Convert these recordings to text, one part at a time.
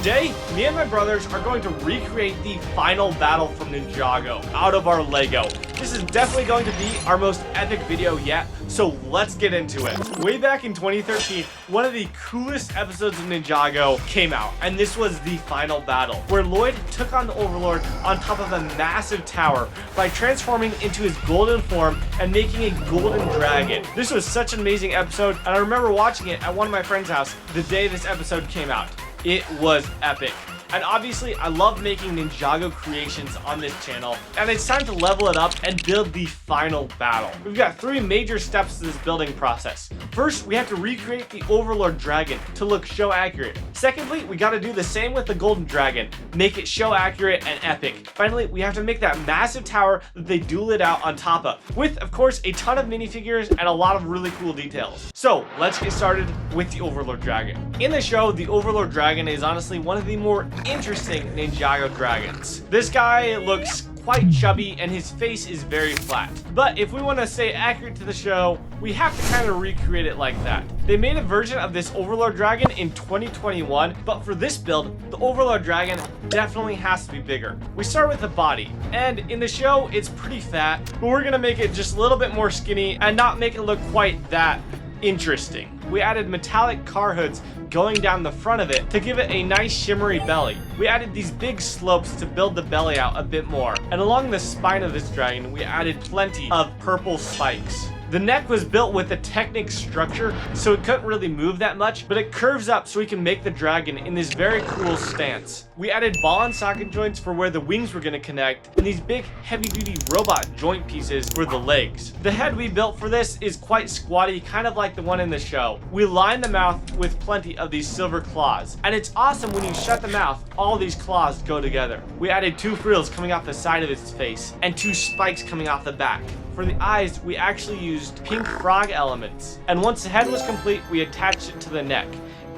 Today, me and my brothers are going to recreate the final battle from Ninjago out of our Lego. This is definitely going to be our most epic video yet, so let's get into it. Way back in 2013, one of the coolest episodes of Ninjago came out, and this was the final battle, where Lloyd took on the Overlord on top of a massive tower by transforming into his golden form and making a golden dragon. This was such an amazing episode, and I remember watching it at one of my friend's house the day this episode came out. It was epic. And obviously, I love making Ninjago creations on this channel, and it's time to level it up and build the final battle. We've got 3 major steps to this building process. First, we have to recreate the Overlord Dragon to look show accurate. Secondly, we gotta do the same with the Golden Dragon, make it show accurate and epic. Finally, we have to make that massive tower that they duel it out on top of, with, of course, a ton of minifigures and a lot of really cool details. So, let's get started with the Overlord Dragon. In the show, the Overlord Dragon is honestly one of the more interesting Ninjago dragons. This guy looks quite chubby and his face is very flat. But if we want to stay accurate to the show, we have to kind of recreate it like that. They made a version of this Overlord Dragon in 2021, but for this build, the Overlord Dragon definitely has to be bigger. We start with the body, and in the show, it's pretty fat, but we're gonna make it just a little bit more skinny and not make it look quite that interesting. We added metallic car hoods going down the front of it to give it a nice shimmery belly. We added these big slopes to build the belly out a bit more. And along the spine of this dragon, we added plenty of purple spikes. The neck was built with a Technic structure, so it couldn't really move that much, but it curves up so we can make the dragon in this very cool stance. We added ball and socket joints for where the wings were going to connect, and these big heavy-duty robot joint pieces for the legs. The head we built for this is quite squatty, kind of like the one in the show. We lined the mouth with plenty of these silver claws, and it's awesome when you shut the mouth, all these claws go together. We added 2 frills coming off the side of its face, and 2 spikes coming off the back. For the eyes, we actually used pink frog elements. And once the head was complete, we attached it to the neck.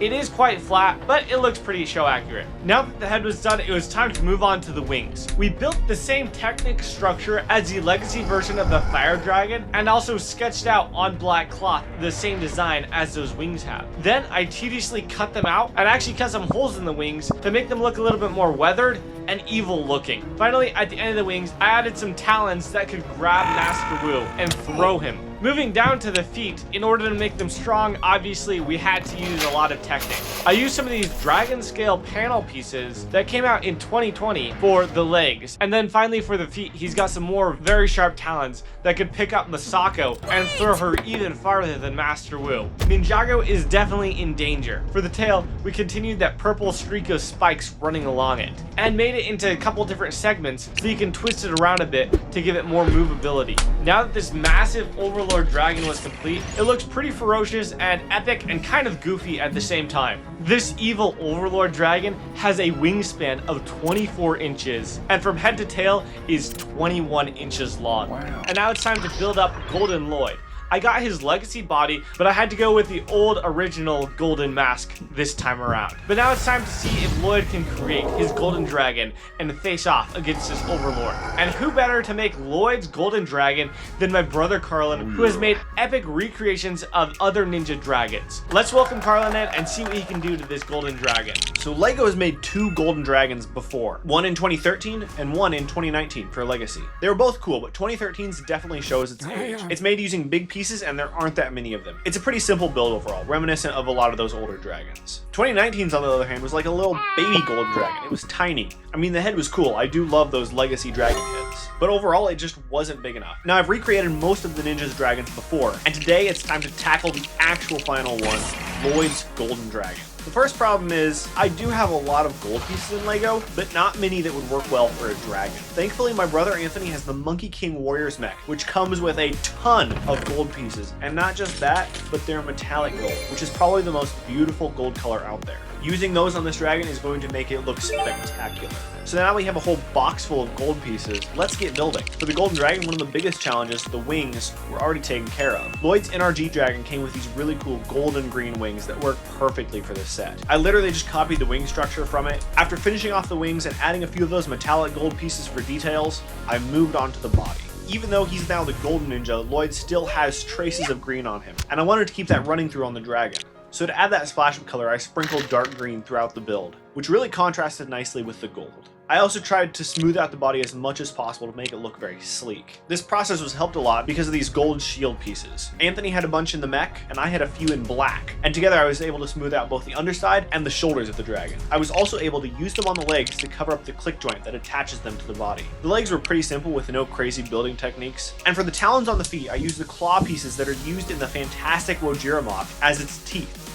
It is quite flat, but it looks pretty show accurate. Now that the head was done, it was time to move on to the wings. We built the same Technic structure as the legacy version of the Fire Dragon, and also sketched out on black cloth the same design as those wings have. Then I tediously cut them out and actually cut some holes in the wings to make them look a little bit more weathered and evil looking. Finally, at the end of the wings, I added some talons that could grab Master Wu and throw him. Moving down to the feet, in order to make them strong, obviously we had to use a lot of Technic. I used some of these dragon scale panel pieces that came out in 2020 for the legs. And then finally for the feet, he's got some more very sharp talons that could pick up Masako and throw her even farther than Master Wu. Ninjago is definitely in danger. For the tail, we continued that purple streak of spikes running along it, and made it into a couple different segments so you can twist it around a bit to give it more movability. Now that this massive Overlord Dragon was complete, it looks pretty ferocious and epic and kind of goofy at the same time. This evil Overlord Dragon has a wingspan of 24 inches, and from head to tail is 21 inches long. Wow. And now it's time to build up Golden Lloyd. I got his legacy body, but I had to go with the old original golden mask this time around. But now it's time to see if Lloyd can create his golden dragon and face off against this Overlord. And who better to make Lloyd's golden dragon than my brother Carlin, who has made epic recreations of other ninja dragons. Let's welcome Carlin in and see what he can do to this golden dragon. So Lego has made 2 golden dragons before, one in 2013 and one in 2019 for Legacy. They were both cool, but 2013's definitely shows its age. It's made using big pieces and there aren't that many of them. It's a pretty simple build overall, reminiscent of a lot of those older dragons. 2019's on the other hand was like a little baby gold dragon. It was tiny. I mean, the head was cool. I do love those legacy dragon heads, but overall it just wasn't big enough. Now I've recreated most of the Ninja's dragons before, and today it's time to tackle the actual final one, Lloyd's golden dragon. The first problem is, I do have a lot of gold pieces in Lego, but not many that would work well for a dragon. Thankfully, my brother Anthony has the Monkey King Warriors mech, which comes with a ton of gold pieces. And not just that, but they're metallic gold, which is probably the most beautiful gold color out there. Using those on this dragon is going to make it look spectacular. So now we have a whole box full of gold pieces. Let's get building. For the golden dragon, one of the biggest challenges, the wings, were already taken care of. Lloyd's NRG dragon came with these really cool golden green wings that work perfectly for this set. I literally just copied the wing structure from it. After finishing off the wings and adding a few of those metallic gold pieces for details, I moved on to the body. Even though he's now the golden ninja, Lloyd still has traces of green on him, and I wanted to keep that running through on the dragon. So to add that splash of color, I sprinkled dark green throughout the build. which really contrasted nicely with the gold. I also tried to smooth out the body as much as possible to make it look very sleek. This process was helped a lot because of these gold shield pieces. Anthony had a bunch in the mech, and I had a few in black, and together I was able to smooth out both the underside and the shoulders of the dragon. I was also able to use them on the legs to cover up the click joint that attaches them to the body. The legs were pretty simple with no crazy building techniques, and for the talons on the feet, I used the claw pieces that are used in the fantastic Wojira mock as its teeth.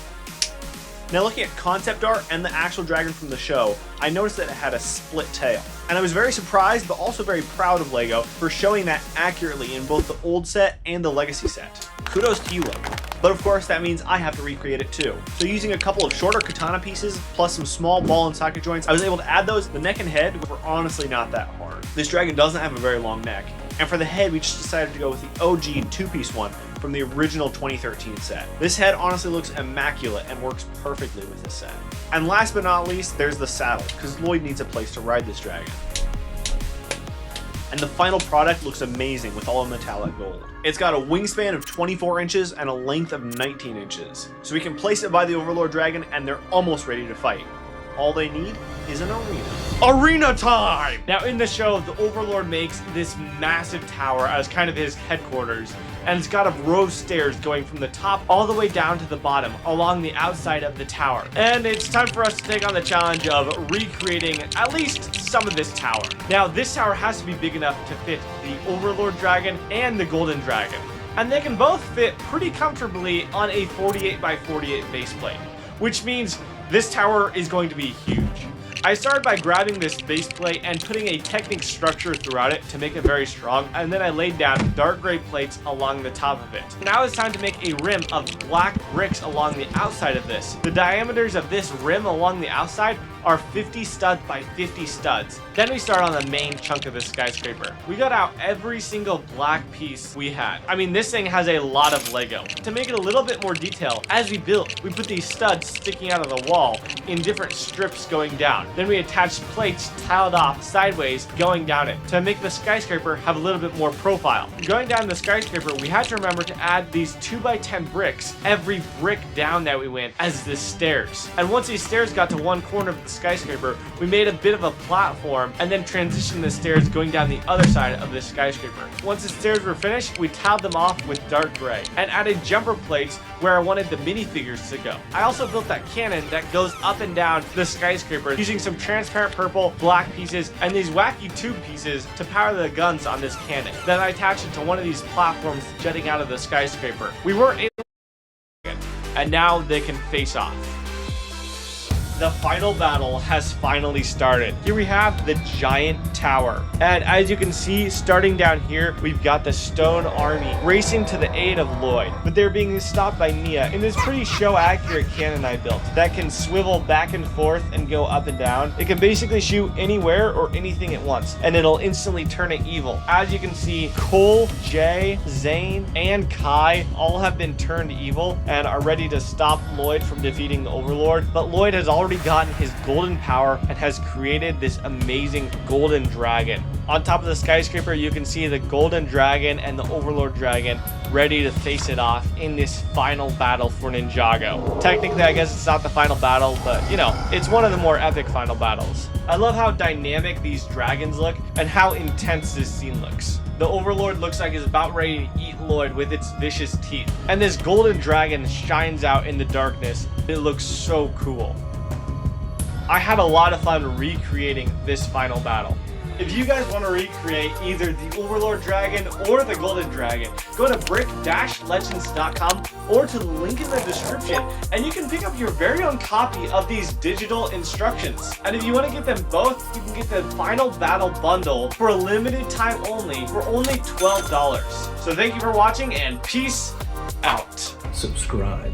Now looking at concept art and the actual dragon from the show, I noticed that it had a split tail. And I was very surprised but also very proud of LEGO for showing that accurately in both the old set and the legacy set. Kudos to you, LEGO. But of course that means I have to recreate it too. So using a couple of shorter katana pieces plus some small ball and socket joints, I was able to add those. The neck and head were honestly not that hard. This dragon doesn't have a very long neck. And for the head, we just decided to go with the OG two-piece one from the original 2013 set. This head honestly looks immaculate and works perfectly with this set. And last but not least, there's the saddle, because Lloyd needs a place to ride this dragon. And the final product looks amazing with all metallic gold. It's got a wingspan of 24 inches and a length of 19 inches. So we can place it by the Overlord dragon and they're almost ready to fight. All they need is an arena. Arena time! Now in the show, the Overlord makes this massive tower as kind of his headquarters, and it's got a row of stairs going from the top all the way down to the bottom along the outside of the tower. And it's time for us to take on the challenge of recreating at least some of this tower. Now this tower has to be big enough to fit the Overlord dragon and the Golden Dragon, and they can both fit pretty comfortably on a 48 by 48 base plate, which means this tower is going to be huge. I started by grabbing this base plate and putting a Technic structure throughout it to make it very strong, and then I laid down dark gray plates along the top of it. Now it's time to make a rim of black bricks along the outside of this. The diameters of this rim along the outside are 50 studs by 50 studs. Then we start on the main chunk of the skyscraper. We got out every single black piece we had. I mean, this thing has a lot of Lego. To make it a little bit more detailed, as we built, we put these studs sticking out of the wall in different strips going down. Then we attached plates tiled off sideways going down it to make the skyscraper have a little bit more profile. Going down the skyscraper, we had to remember to add these 2x10 bricks every brick down that we went as the stairs. And once these stairs got to one corner of the skyscraper, we made a bit of a platform and then transitioned the stairs going down the other side of the skyscraper. Once the stairs were finished, we tiled them off with dark gray and added jumper plates where I wanted the minifigures to go. I also built that cannon that goes up and down the skyscraper using some transparent purple, black pieces, and these wacky tube pieces to power the guns on this cannon. Then I attached it to one of these platforms jutting out of the skyscraper. We weren't able to, and now they can face off. The final battle has finally started. Here we have the giant tower. And as you can see, starting down here, we've got the stone army racing to the aid of Lloyd. But they're being stopped by Nia in this pretty show-accurate cannon I built that can swivel back and forth and go up and down. It can basically shoot anywhere or anything at once, and it'll instantly turn it evil. As you can see, Cole, Jay, Zane, and Kai all have been turned evil and are ready to stop Lloyd from defeating the Overlord. But Lloyd has already gotten his golden power and has created this amazing golden dragon. On top of the skyscraper, you can see the golden dragon and the Overlord dragon ready to face it off in this final battle for Ninjago. Technically, I guess it's not the final battle, but you know, it's one of the more epic final battles. I love how dynamic these dragons look and how intense this scene looks. The Overlord looks like it's about ready to eat Lloyd with its vicious teeth. And this golden dragon shines out in the darkness. It looks so cool. I had a lot of fun recreating this final battle. If you guys want to recreate either the Overlord Dragon or the Golden Dragon, go to brick-legends.com or to the link in the description, and you can pick up your very own copy of these digital instructions. And if you want to get them both, you can get the Final Battle Bundle for a limited time only for only $12. So thank you for watching, and peace out. Subscribe.